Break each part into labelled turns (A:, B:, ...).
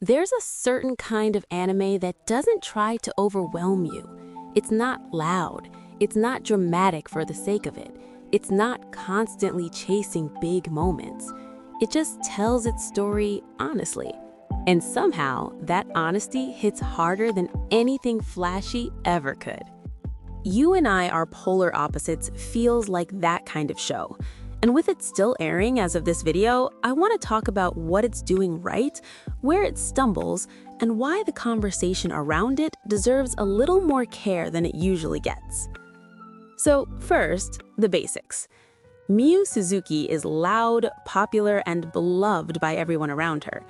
A: There's a certain kind of anime that doesn't try to overwhelm you. It's not loud. It's not dramatic for the sake of it. It's not constantly chasing big moments. It just tells its story honestly. And somehow, that honesty hits harder than anything flashy ever could. You and I Are Polar Opposites feels like that kind of show. And with it still airing as of this video, I want to talk about what it's doing right, where it stumbles, and why the conversation around it deserves a little more care than it usually gets. So first, the basics. Miyu Suzuki is loud, popular, and beloved by everyone around her.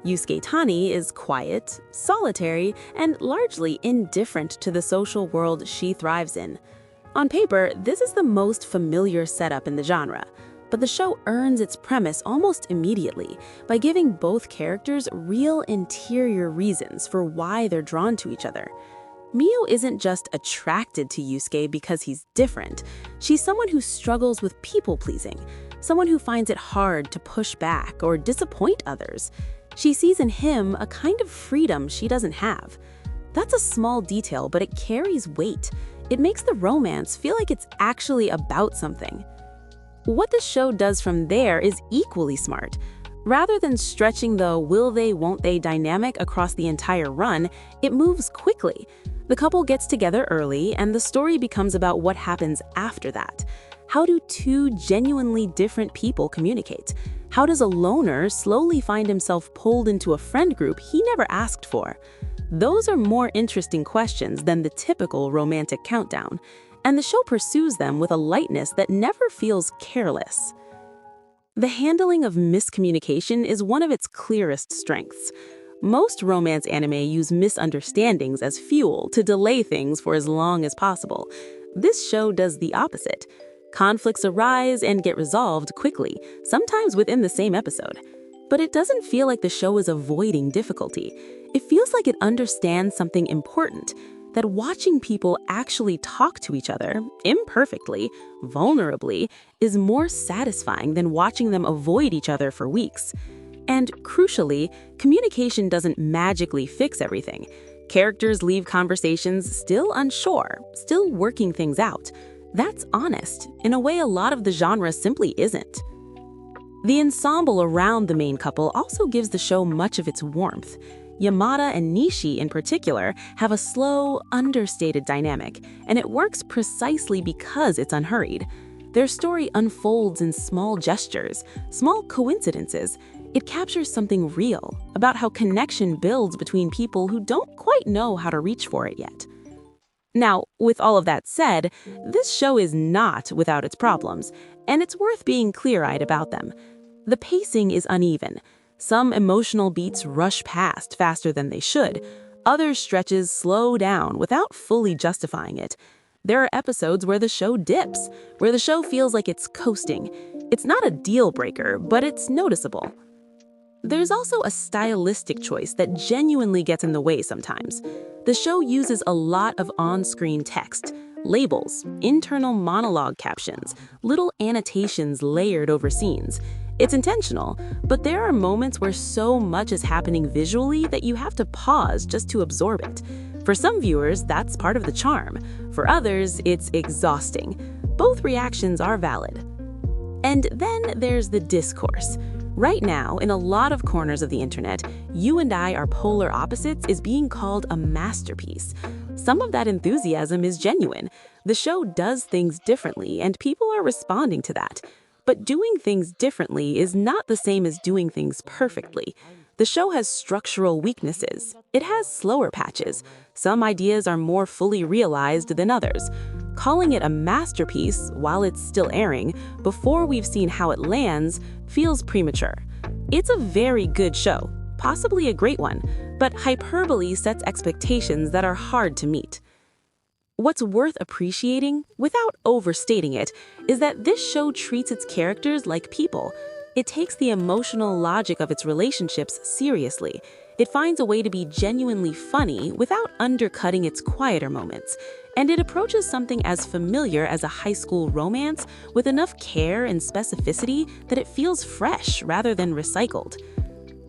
A: Yusuke Tani is quiet, solitary, and largely indifferent to the social world she thrives in. On paper, this is the most familiar setup in the genre, but the show earns its premise almost immediately by giving both characters real interior reasons for why they're drawn to each other. Miyu isn't just attracted to Yusuke because he's different. She's someone who struggles with people-pleasing, someone who finds it hard to push back or disappoint others. She sees in him a kind of freedom she doesn't have. That's a small detail, but it carries weight. It makes the romance feel like it's actually about something. What the show does from there is equally smart. Rather than stretching the will they, won't they dynamic across the entire run, it moves quickly. The couple gets together early, and the story becomes about what happens after that. How do two genuinely different people communicate? How does a loner slowly find himself pulled into a friend group he never asked for? Those are more interesting questions than the typical romantic countdown, and the show pursues them with a lightness that never feels careless. The handling of miscommunication is one of its clearest strengths. Most romance anime use misunderstandings as fuel to delay things for as long as possible. This show does the opposite. Conflicts arise and get resolved quickly, sometimes within the same episode. But it doesn't feel like the show is avoiding difficulty. It feels like it understands something important, that watching people actually talk to each other, imperfectly, vulnerably, is more satisfying than watching them avoid each other for weeks. And crucially, communication doesn't magically fix everything. Characters leave conversations still unsure, still working things out. That's honest, in a way a lot of the genre simply isn't. The ensemble around the main couple also gives the show much of its warmth. Yamada and Nishi in particular have a slow, understated dynamic, and it works precisely because it's unhurried. Their story unfolds in small gestures, small coincidences. It captures something real about how connection builds between people who don't quite know how to reach for it yet. Now, with all of that said, this show is not without its problems, and it's worth being clear-eyed about them. The pacing is uneven. Some emotional beats rush past faster than they should. Other stretches slow down without fully justifying it. There are episodes where the show dips, where the show feels like it's coasting. It's not a deal breaker, but it's noticeable. There's also a stylistic choice that genuinely gets in the way sometimes. The show uses a lot of on-screen text, labels, internal monologue captions, little annotations layered over scenes. It's intentional, but there are moments where so much is happening visually that you have to pause just to absorb it. For some viewers, that's part of the charm. For others, it's exhausting. Both reactions are valid. And then there's the discourse. Right now, in a lot of corners of the internet, You and I Are Polar Opposites is being called a masterpiece. Some of that enthusiasm is genuine. The show does things differently, and people are responding to that. But doing things differently is not the same as doing things perfectly. The show has structural weaknesses. It has slower patches. Some ideas are more fully realized than others. Calling it a masterpiece while it's still airing, before we've seen how it lands, feels premature. It's a very good show, possibly a great one, but hyperbole sets expectations that are hard to meet. What's worth appreciating, without overstating it, is that this show treats its characters like people. It takes the emotional logic of its relationships seriously. It finds a way to be genuinely funny without undercutting its quieter moments. And it approaches something as familiar as a high school romance with enough care and specificity that it feels fresh rather than recycled.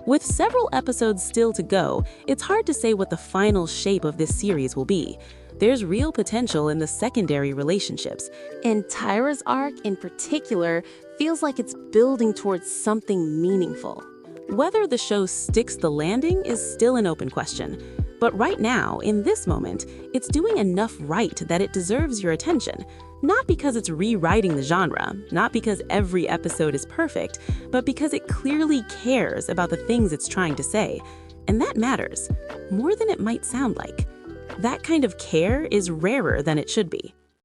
A: With several episodes still to go, it's hard to say what the final shape of this series will be. There's real potential in the secondary relationships, and Tyra's arc in particular feels like it's building towards something meaningful. Whether the show sticks the landing is still an open question, but right now, in this moment, it's doing enough right that it deserves your attention. Not because it's rewriting the genre, not because every episode is perfect, but because it clearly cares about the things it's trying to say. And that matters, more than it might sound like. That kind of care is rarer than it should be.